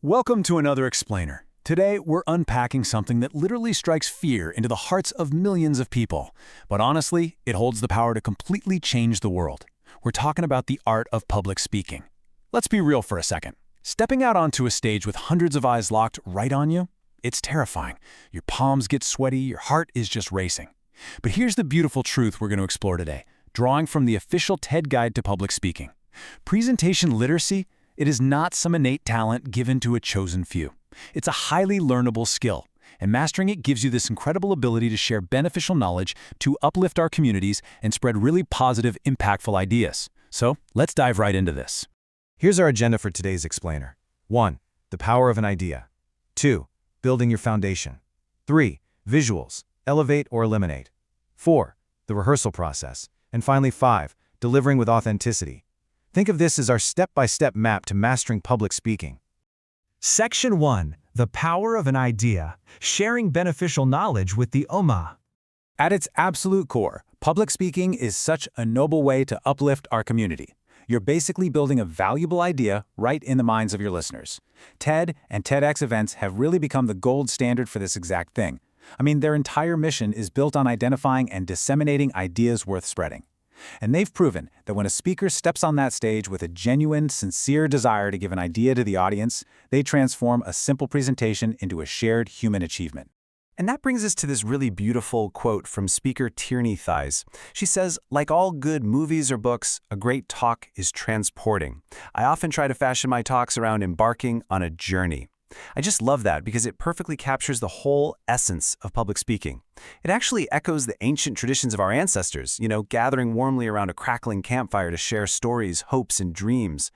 Welcome to another Explainer. Today, we're unpacking something that literally strikes fear into the hearts of millions of people. But honestly, it holds the power to completely change the world. We're talking about the art of public speaking. Let's be real for a second. Stepping out onto a stage with hundreds of eyes locked right on you, it's terrifying. Your palms get sweaty, your heart is just racing. But here's the beautiful truth we're going to explore today, drawing from the official TED Guide to Public Speaking. Presentation literacy, it is not some innate talent given to a chosen few. It's a highly learnable skill, and mastering it gives you this incredible ability to share beneficial knowledge, to uplift our communities, and spread really positive, impactful ideas. So, let's dive right into this. Here's our agenda for today's Explainer. 1. The power of an idea. 2. Building your foundation. 3. Visuals. Elevate or eliminate. 4. The rehearsal process. And finally 5. Delivering with authenticity. Think of this as our step-by-step map to mastering public speaking. Section 1. The power of an idea. Sharing beneficial knowledge with the Ummah. At its absolute core, public speaking is such a noble way to uplift our community. You're basically building a valuable idea right in the minds of your listeners. TED and TEDx events have really become the gold standard for this exact thing. I mean, their entire mission is built on identifying and disseminating ideas worth spreading. And they've proven that when a speaker steps on that stage with a genuine, sincere desire to give an idea to the audience, they transform a simple presentation into a shared human achievement. And that brings us to this really beautiful quote from speaker Tierney Thies. She says, "Like all good movies or books, a great talk is transporting. I often try to fashion my talks around embarking on a journey." I just love that because it perfectly captures the whole essence of public speaking. It actually echoes the ancient traditions of our ancestors, gathering warmly around a crackling campfire to share stories, hopes, and dreams.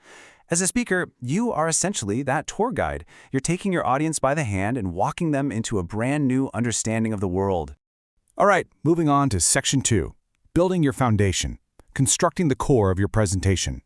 As a speaker, you are essentially that tour guide. You're taking your audience by the hand and walking them into a brand new understanding of the world. All right, moving on to Section 2, building your foundation, constructing the core of your presentation.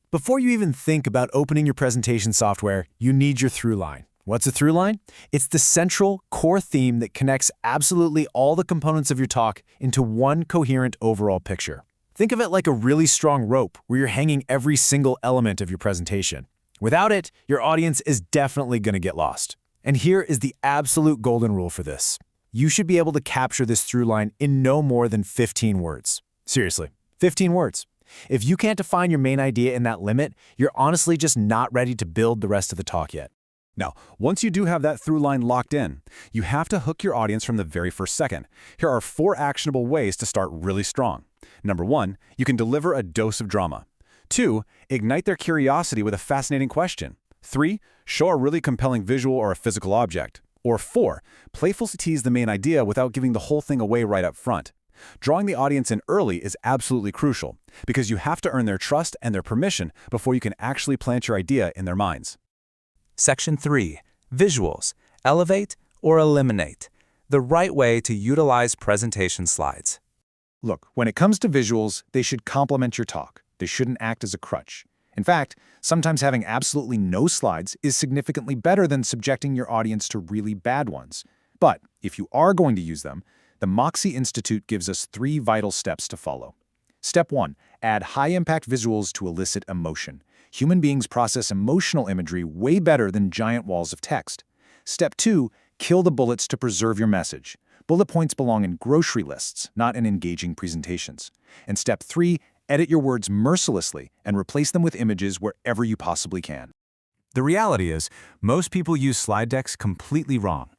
Before you even think about opening your presentation software, you need your through line. What's a through line? It's the central core theme that connects absolutely all the components of your talk into one coherent overall picture. Think of it like a really strong rope where you're hanging every single element of your presentation. Without it, your audience is definitely going to get lost. And here is the absolute golden rule for this. You should be able to capture this through line in no more than 15 words. Seriously, 15 words. If you can't define your main idea in that limit, you're honestly just not ready to build the rest of the talk yet. Now, once you do have that through line locked in, you have to hook your audience from the very first second. Here are 4 actionable ways to start really strong. Number 1, you can deliver a dose of drama. 2, ignite their curiosity with a fascinating question. 3, show a really compelling visual or a physical object. Or 4, playfully tease the main idea without giving the whole thing away right up front. Drawing the audience in early is absolutely crucial because you have to earn their trust and their permission before you can actually plant your idea in their minds. Section 3. Visuals. Elevate or eliminate. The right way to utilize presentation slides. Look, when it comes to visuals, they should complement your talk. They shouldn't act as a crutch. In fact, sometimes having absolutely no slides is significantly better than subjecting your audience to really bad ones. But if you are going to use them, the Moxie Institute gives us 3 vital steps to follow. Step 1. Add high-impact visuals to elicit emotion. Human beings process emotional imagery way better than giant walls of text. Step 2. Kill the bullets to preserve your message. Bullet points belong in grocery lists, not in engaging presentations. And Step 3. Edit your words mercilessly and replace them with images wherever you possibly can. The reality is, most people use slide decks completely wrong.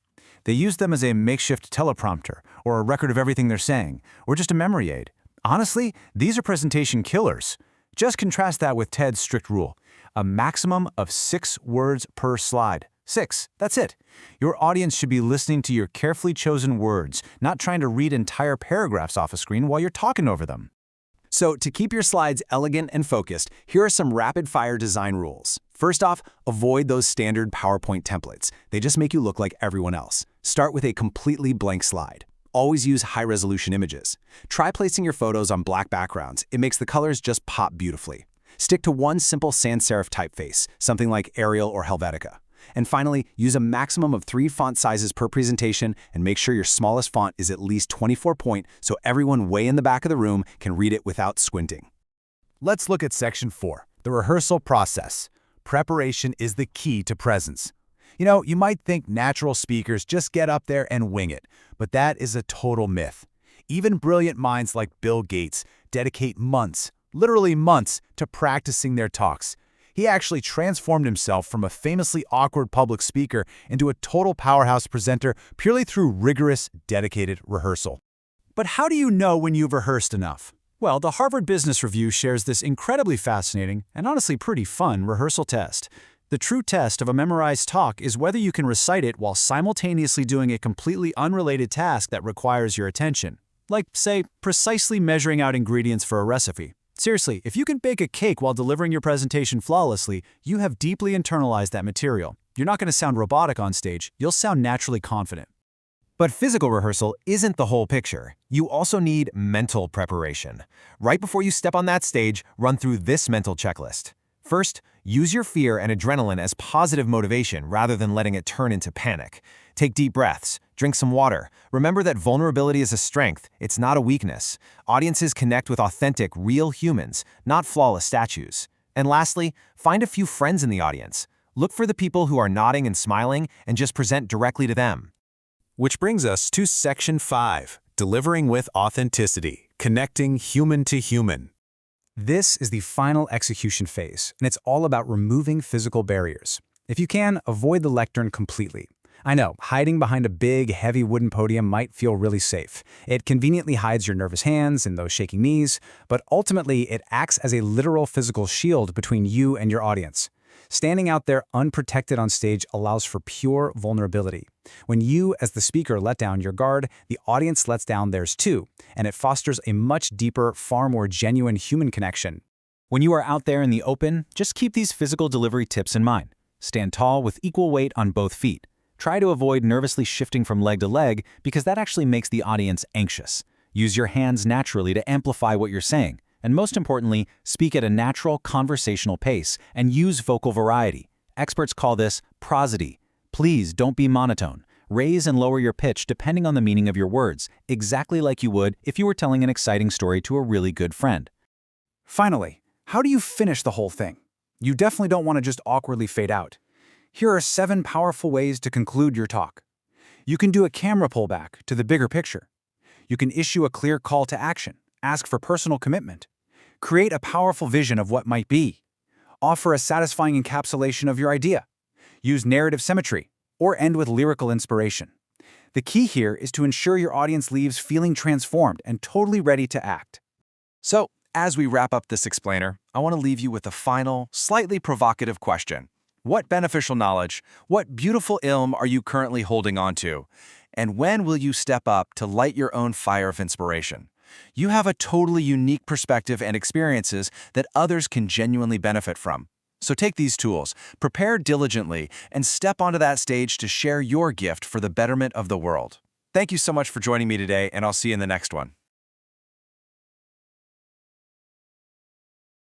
They use them as a makeshift teleprompter, or a record of everything they're saying, or just a memory aid. Honestly, these are presentation killers. Just contrast that with TED's strict rule, a maximum of 6 words per slide. 6, that's it. Your audience should be listening to your carefully chosen words, not trying to read entire paragraphs off a screen while you're talking over them. So, to keep your slides elegant and focused, here are some rapid-fire design rules. First off, avoid those standard PowerPoint templates. They just make you look like everyone else. Start with a completely blank slide. Always use high-resolution images. Try placing your photos on black backgrounds. It makes the colors just pop beautifully. Stick to one simple sans serif typeface, something like Arial or Helvetica. And finally, use a maximum of 3 font sizes per presentation and make sure your smallest font is at least 24 point so everyone way in the back of the room can read it without squinting. Let's look at Section 4, the rehearsal process. Preparation is the key to presence. You know, you might think natural speakers just get up there and wing it, but that is a total myth. Even brilliant minds like Bill Gates dedicate months, literally months, to practicing their talks. He actually transformed himself from a famously awkward public speaker into a total powerhouse presenter purely through rigorous, dedicated rehearsal. But how do you know when you've rehearsed enough? Well, the Harvard Business Review shares this incredibly fascinating and honestly pretty fun rehearsal test. The true test of a memorized talk is whether you can recite it while simultaneously doing a completely unrelated task that requires your attention. Like, say, precisely measuring out ingredients for a recipe. Seriously, if you can bake a cake while delivering your presentation flawlessly, you have deeply internalized that material. You're not going to sound robotic on stage, you'll sound naturally confident. But physical rehearsal isn't the whole picture. You also need mental preparation. Right before you step on that stage, run through this mental checklist. First, use your fear and adrenaline as positive motivation rather than letting it turn into panic. Take deep breaths, drink some water. Remember that vulnerability is a strength, it's not a weakness. Audiences connect with authentic, real humans, not flawless statues. And lastly, find a few friends in the audience. Look for the people who are nodding and smiling and just present directly to them. Which brings us to Section 5, Delivering with Authenticity, Connecting Human to Human. This is the final execution phase, and it's all about removing physical barriers. If you can, avoid the lectern completely. I know, hiding behind a big, heavy wooden podium might feel really safe. It conveniently hides your nervous hands and those shaking knees, but ultimately it acts as a literal physical shield between you and your audience. Standing out there unprotected on stage allows for pure vulnerability. When you, as the speaker, let down your guard, the audience lets down theirs too, and it fosters a much deeper, far more genuine human connection. When you are out there in the open, just keep these physical delivery tips in mind. Stand tall with equal weight on both feet. Try to avoid nervously shifting from leg to leg because that actually makes the audience anxious. Use your hands naturally to amplify what you're saying. And most importantly, speak at a natural conversational pace and use vocal variety. Experts call this prosody. Please don't be monotone. Raise and lower your pitch depending on the meaning of your words, exactly like you would if you were telling an exciting story to a really good friend. Finally, how do you finish the whole thing? You definitely don't want to just awkwardly fade out. Here are 7 powerful ways to conclude your talk. You can do a camera pullback to the bigger picture. You can issue a clear call to action, ask for personal commitment. Create a powerful vision of what might be. Offer a satisfying encapsulation of your idea. Use narrative symmetry, or end with lyrical inspiration. The key here is to ensure your audience leaves feeling transformed and totally ready to act. So, as we wrap up this explainer, I want to leave you with a final, slightly provocative question. What beneficial knowledge, what beautiful ilm are you currently holding on to? And when will you step up to light your own fire of inspiration? You have a totally unique perspective and experiences that others can genuinely benefit from. So take these tools, prepare diligently, and step onto that stage to share your gift for the betterment of the world. Thank you so much for joining me today, and I'll see you in the next one.